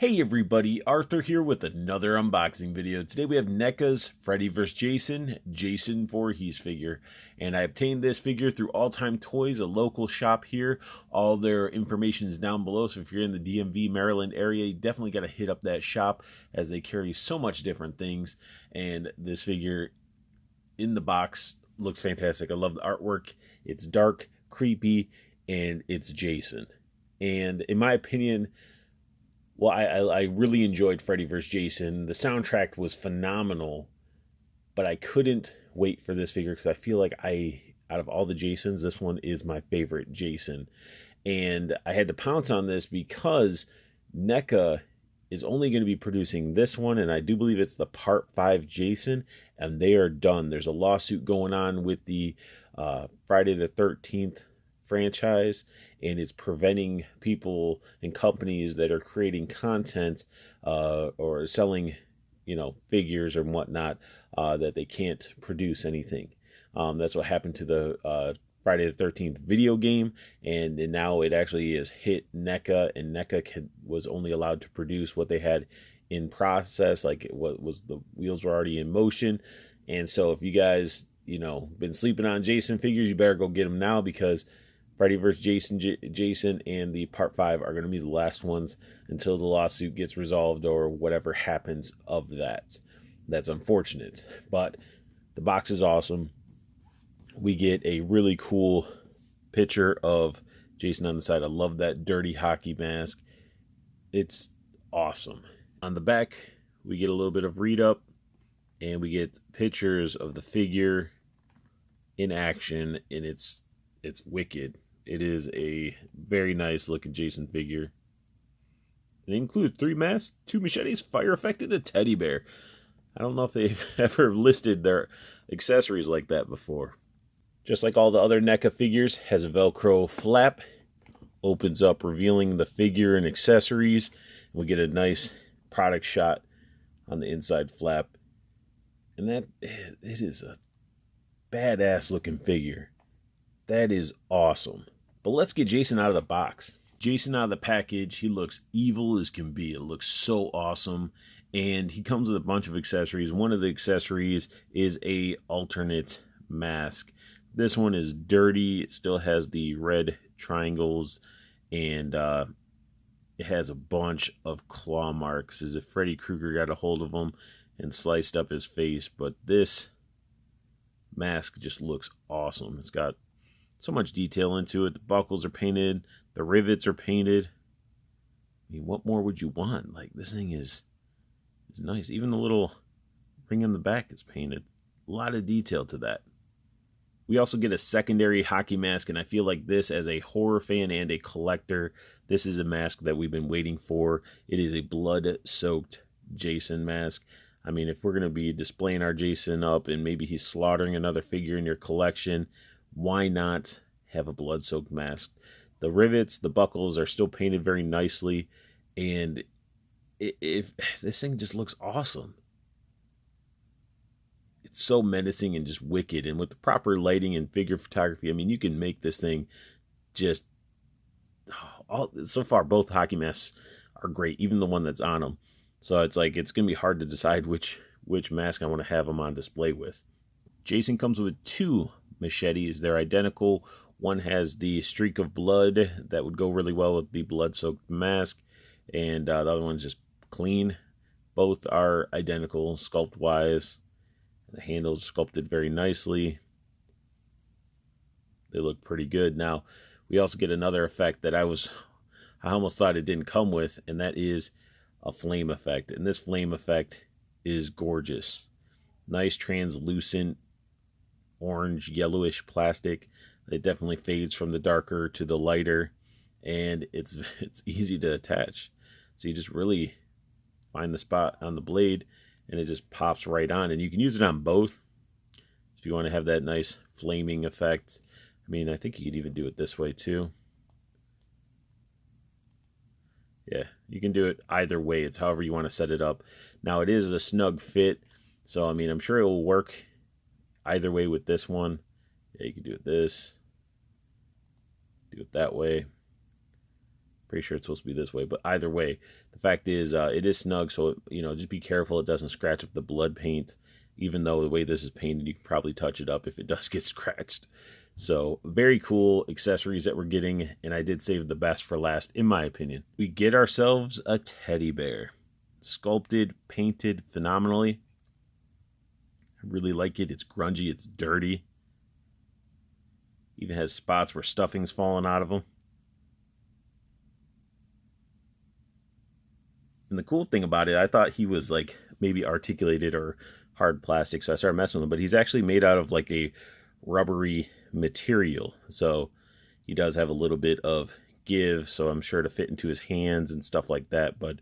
Hey everybody, Arthur here with another unboxing video. Today we have NECA's Freddy vs. Jason Voorhees figure. And I obtained this figure through All Time Toys, a local shop here. All their information is down below, so if you're in the DMV, Maryland area, you definitely got to hit up that shop as they carry so much different things. And this figure in the box looks fantastic. I love the artwork. It's dark, creepy, and it's Jason. And in my opinion, well, I really enjoyed Freddy vs. Jason. The soundtrack was phenomenal, but I couldn't wait for this figure because I feel like out of all the Jasons, this one is my favorite Jason. And I had to pounce on this because NECA is only going to be producing this one, and I do believe it's the Part 5 Jason, and they are done. There's a lawsuit going on with the Friday the 13th franchise, and it's preventing people and companies that are creating content or selling, figures or whatnot, that they can't produce anything. That's what happened to the Friday the 13th video game, and now it actually has hit NECA, and NECA was only allowed to produce what they had in process, like the wheels were already in motion. And so if you guys been sleeping on Jason figures, you better go get them now, because Freddy vs. Jason and the Part 5 are going to be the last ones until the lawsuit gets resolved or whatever happens of that. That's unfortunate, but the box is awesome. We get a really cool picture of Jason on the side. I love that dirty hockey mask. It's awesome. On the back, we get a little bit of read up, and we get pictures of the figure in action, and it's wicked. It is a very nice looking Jason figure. It includes 3 masks, 2 machetes, fire effect, and a teddy bear. I don't know if they've ever listed their accessories like that before. Just like all the other NECA figures, has a Velcro flap. Opens up, revealing the figure and accessories. We get a nice product shot on the inside flap. And it is a badass looking figure. That is awesome. But let's get Jason out of the box. Jason out of the package. He looks evil as can be. It looks so awesome. And he comes with a bunch of accessories. One of the accessories is a alternate mask. This one is dirty. It still has the red triangles. And it has a bunch of claw marks, as if Freddy Krueger got a hold of them and sliced up his face. But this mask just looks awesome. It's got so much detail into it. The buckles are painted. The rivets are painted. I mean, what more would you want? Like, this thing is nice. Even the little ring on the back is painted. A lot of detail to that. We also get a secondary hockey mask, and I feel like this, as a horror fan and a collector, this is a mask that we've been waiting for. It is a blood-soaked Jason mask. I mean, if we're going to be displaying our Jason up and maybe he's slaughtering another figure in your collection, why not have a blood-soaked mask? The rivets, the buckles are still painted very nicely, and if this thing just looks awesome. It's so menacing and just wicked, and with the proper lighting and figure photography, I mean, you can make this thing just so far. Both hockey masks are great, even the one that's on them. So it's gonna be hard to decide which mask I want to have them on display with. Jason comes with 2 machetes. They're identical. One has the streak of blood that would go really well with the blood-soaked mask, and the other one's just clean. Both are identical sculpt-wise. The handles sculpted very nicely. They look pretty good. Now, we also get another effect that I almost thought it didn't come with, and that is a flame effect. And this flame effect is gorgeous. Nice translucent orange yellowish plastic. It definitely fades from the darker to the lighter, and it's easy to attach. So you just really find the spot on the blade, and it just pops right on. And you can use it on both if you want to have that nice flaming effect. I mean, I think you could even do it this way too. Yeah, you can do it either way. It's however you want to set it up. Now, it is a snug fit, so I mean, I'm sure it will work either way with this one. Yeah, you can do it this, do it that way. Pretty sure it's supposed to be this way, but either way, The fact is, it is snug, so, just be careful it doesn't scratch up the blood paint. Even though the way this is painted, you can probably touch it up if it does get scratched. So, very cool accessories that we're getting, and I did save the best for last, in my opinion. We get ourselves a teddy bear. Sculpted, painted phenomenally. I really like it. It's grungy, it's dirty. Even has spots where stuffing's falling out of them. And the cool thing about it, I thought he was like maybe articulated or hard plastic, so I started messing with him, but he's actually made out of like a rubbery material. So he does have a little bit of give, so I'm sure to fit into his hands and stuff like that. But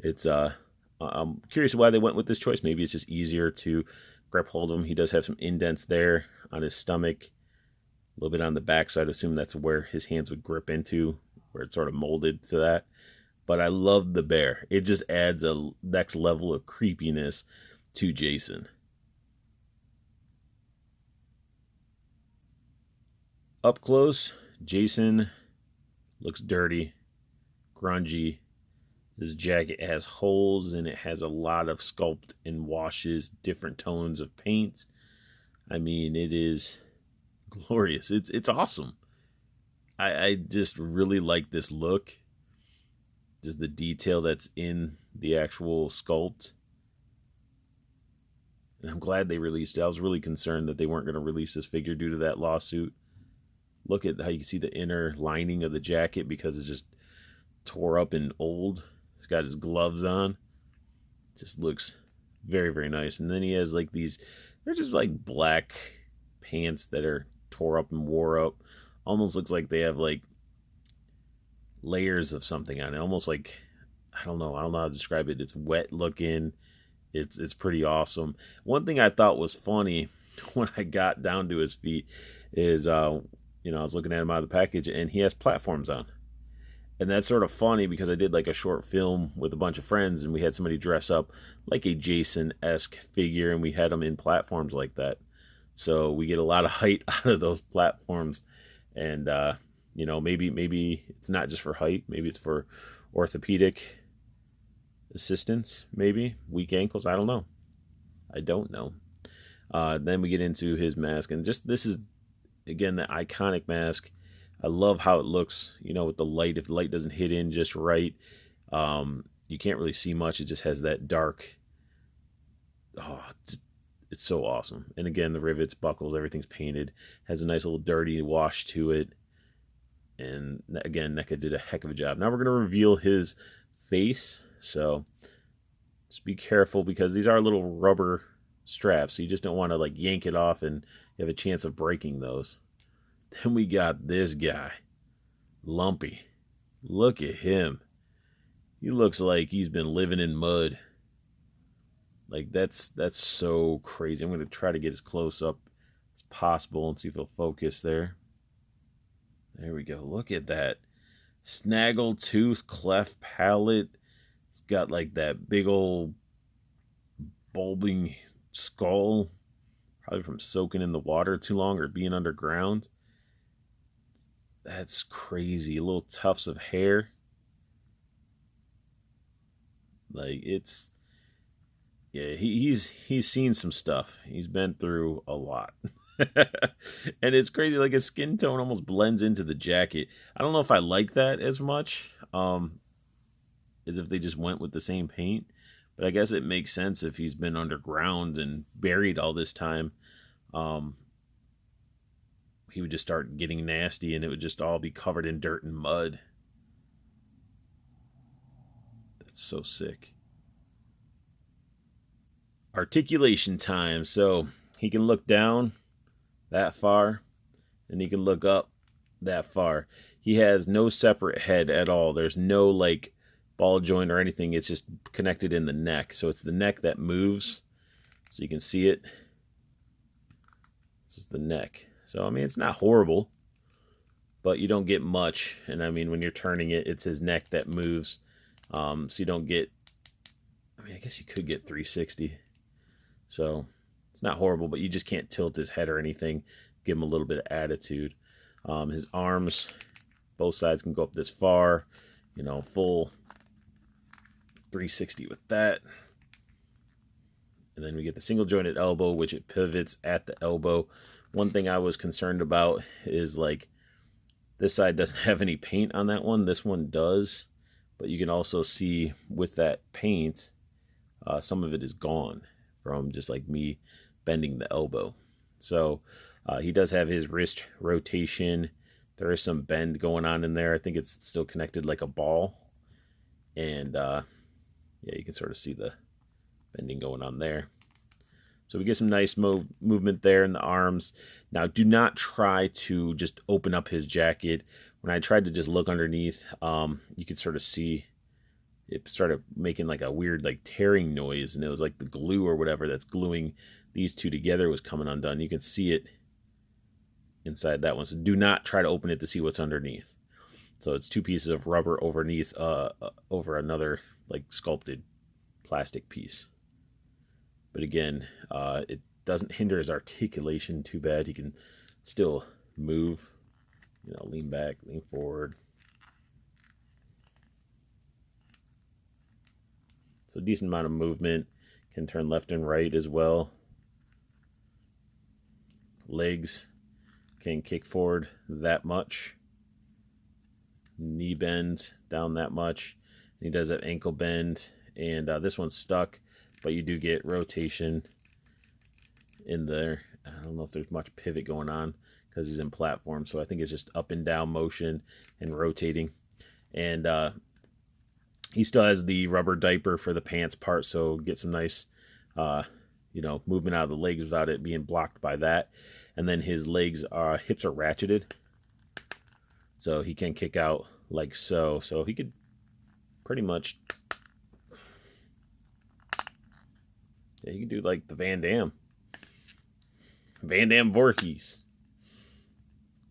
it's I'm curious why they went with this choice. Maybe it's just easier to grab hold of him. He does have some indents there on his stomach, a little bit on the back, so I'd assume that's where his hands would grip into, where it's sort of molded to that. But I love the bear. It just adds a next level of creepiness to Jason. Up close, Jason looks dirty, grungy. His jacket has holes and it has a lot of sculpt and washes, different tones of paint. I mean, it is glorious. It's awesome. I just really like this look. Just the detail that's in the actual sculpt. And I'm glad they released it. I was really concerned that they weren't going to release this figure due to that lawsuit. Look at how you can see the inner lining of the jacket because it's just tore up and old. He's got his gloves on. Just looks very, very nice. And then he has like these, they're just like black pants that are tore up and wore up. Almost looks like they have like layers of something on it. Almost like, I don't know how to describe it. It's wet looking. It's pretty awesome. One thing I thought was funny when I got down to his feet is, I was looking at him out of the package and he has platforms on. And that's sort of funny because I did like a short film with a bunch of friends and we had somebody dress up like a Jason-esque figure and we had them in platforms like that. So we get a lot of height out of those platforms. And, maybe it's not just for height. Maybe it's for orthopedic assistance, maybe. Weak ankles, I don't know. Then we get into his mask. And just this is, again, the iconic mask. I love how it looks, with the light. If the light doesn't hit in just right, you can't really see much. It just has that dark. Oh, it's so awesome. And again, the rivets, buckles, everything's painted. Has a nice little dirty wash to it. And again, NECA did a heck of a job. Now we're going to reveal his face. So just be careful because these are little rubber straps. So you just don't want to like yank it off and you have a chance of breaking those. Then we got this guy, Lumpy. Look at him. He looks like he's been living in mud. Like that's so crazy. I'm going to try to get as close up as possible and see if he'll focus there. There we go. Look at that. Snaggle tooth, cleft palate. It's got like that big old bulbing skull. Probably from soaking in the water too long or being underground. That's crazy. Little tufts of hair. Like he's seen some stuff. He's been through a lot. And it's crazy, like his skin tone almost blends into the jacket. I don't know if I like that as much as if they just went with the same paint, but I guess it makes sense if he's been underground and buried all this time. He would just start getting nasty and it would just all be covered in dirt and mud. That's so sick. Articulation time. So he can look down that far and he can look up that far. He has no separate head at all. There's no like ball joint or anything. It's just connected in the neck. So it's the neck that moves. So you can see it. This is the neck. So, I mean, it's not horrible, but you don't get much. And, I mean, when you're turning it, it's his neck that moves. So you don't get, I mean, I guess you could get 360. So it's not horrible, but you just can't tilt his head or anything. Give him a little bit of attitude. His arms, both sides can go up this far, full 360 with that. And then we get the single jointed elbow, which it pivots at the elbow. One thing I was concerned about is like this side doesn't have any paint on that one. This one does, but you can also see with that paint, some of it is gone from just like me bending the elbow. So he does have his wrist rotation. There is some bend going on in there. I think it's still connected like a ball. And yeah, you can sort of see the bending going on there. So we get some nice movement there in the arms. Now, do not try to just open up his jacket. When I tried to just look underneath, you could sort of see it started making like a weird like tearing noise, and it was like the glue or whatever that's gluing these two together was coming undone. You can see it inside that one. So do not try to open it to see what's underneath. So it's two pieces of rubber underneath over another like sculpted plastic piece. But again, it doesn't hinder his articulation too bad. He can still move, you know, lean back, lean forward. So decent amount of movement. Can turn left and right as well. Legs can kick forward that much. Knee bend down that much. He does have ankle bend, and this one's stuck, but you do get rotation in there. I don't know if there's much pivot going on because he's in platform, so I think it's just up and down motion and rotating. And he still has the rubber diaper for the pants part, so get some nice you know, movement out of the legs without it being blocked by that. And then his legs hips are ratcheted, so he can kick out like so. So he could pretty much, yeah, he can do like the Van Damme Voorhees,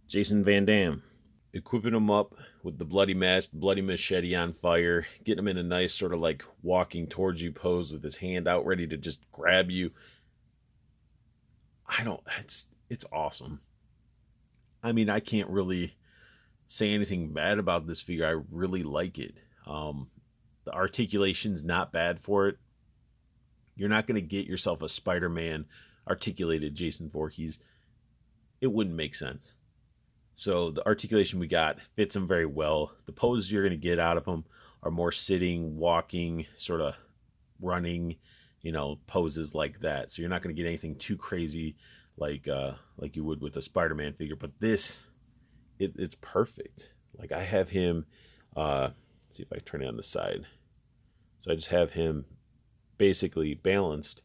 Jason Van Damme. Equipping him up with the bloody mask, bloody machete on fire, getting him in a nice sort of like walking towards you pose with his hand out ready to just grab you. It's awesome. I mean, I can't really say anything bad about this figure. I really like it. The articulation's not bad for it. You're not going to get yourself a Spider-Man articulated Jason Voorhees. It wouldn't make sense. So the articulation we got fits him very well. The poses you're going to get out of him are more sitting, walking, sort of running, you know, poses like that. So you're not going to get anything too crazy like you would with a Spider-Man figure. But this, it's perfect. Like I have him, let's see if I turn it on the side. So I just have him basically balanced,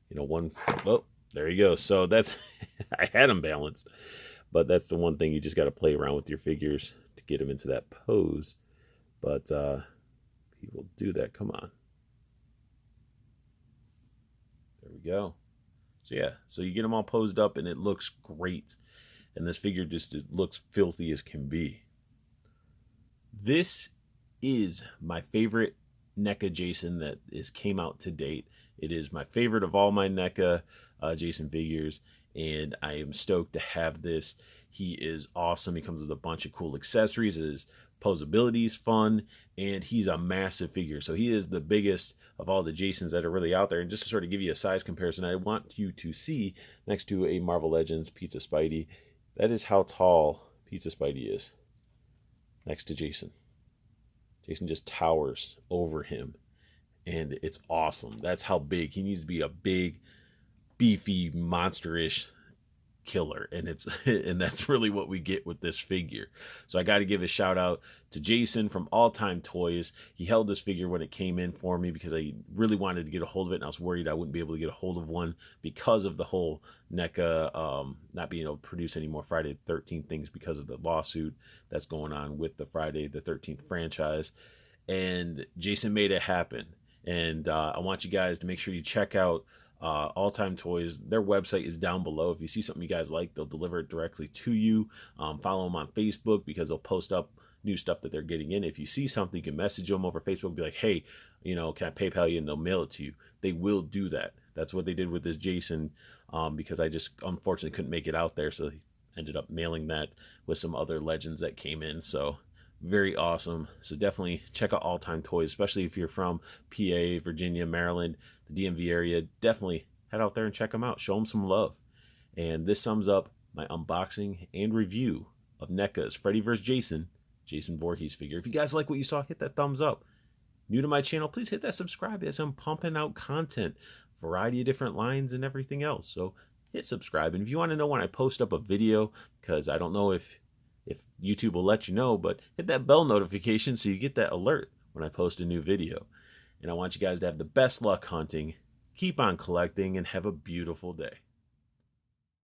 you know, oh, there you go. So that's, I had him balanced. But that's the one thing, you just got to play around with your figures to get them into that pose. But he will do that. Come on. There we go. So yeah, so you get them all posed up and it looks great. And this figure just looks filthy as can be. This is my favorite NECA Jason that came out to date. It is my favorite of all my NECA Jason figures, and I am stoked to have this. He is awesome. He comes with a bunch of cool accessories. His posability is fun, and he's a massive figure. So he is the biggest of all the Jasons that are really out there. And just to sort of give you a size comparison, I want you to see next to a Marvel Legends Pizza Spidey, that is how tall Pizza Spidey is next to Jason. Jason just towers over him, and it's awesome. That's how big. He needs to be a big, beefy, monster-ish killer, and that's really what we get with this figure. So I got to give a shout out to Jason from All Time Toys. He held this figure when it came in for me because I really wanted to get a hold of it, and I was worried I wouldn't be able to get a hold of one because of the whole NECA not being able to produce any more Friday the 13th things because of the lawsuit that's going on with the Friday the 13th franchise. And Jason made it happen, and I want you guys to make sure you check out All Time Toys. Their website is down below. If you see something you guys like, they'll deliver it directly to you. Follow them on Facebook because they'll post up new stuff that they're getting in. If you see something, you can message them over Facebook, be like, hey, you know, can I PayPal you? And they'll mail it to you. They will do that. That's what they did with this Jason, because I just unfortunately couldn't make it out there, so they ended up mailing that with some other legends that came in. So very awesome. So definitely check out All Time Toys, especially if you're from PA, Virginia, Maryland, the DMV area. Definitely head out there and check them out. Show them some love. And this sums up my unboxing and review of NECA's Freddy vs. Jason Voorhees figure. If you guys like what you saw, hit that thumbs up. New to my channel, please hit that subscribe as I'm pumping out content, variety of different lines and everything else. So hit subscribe. And if you want to know when I post up a video, because I don't know if YouTube will let you know, but hit that bell notification so you get that alert when I post a new video. And I want you guys to have the best luck hunting, keep on collecting, and have a beautiful day.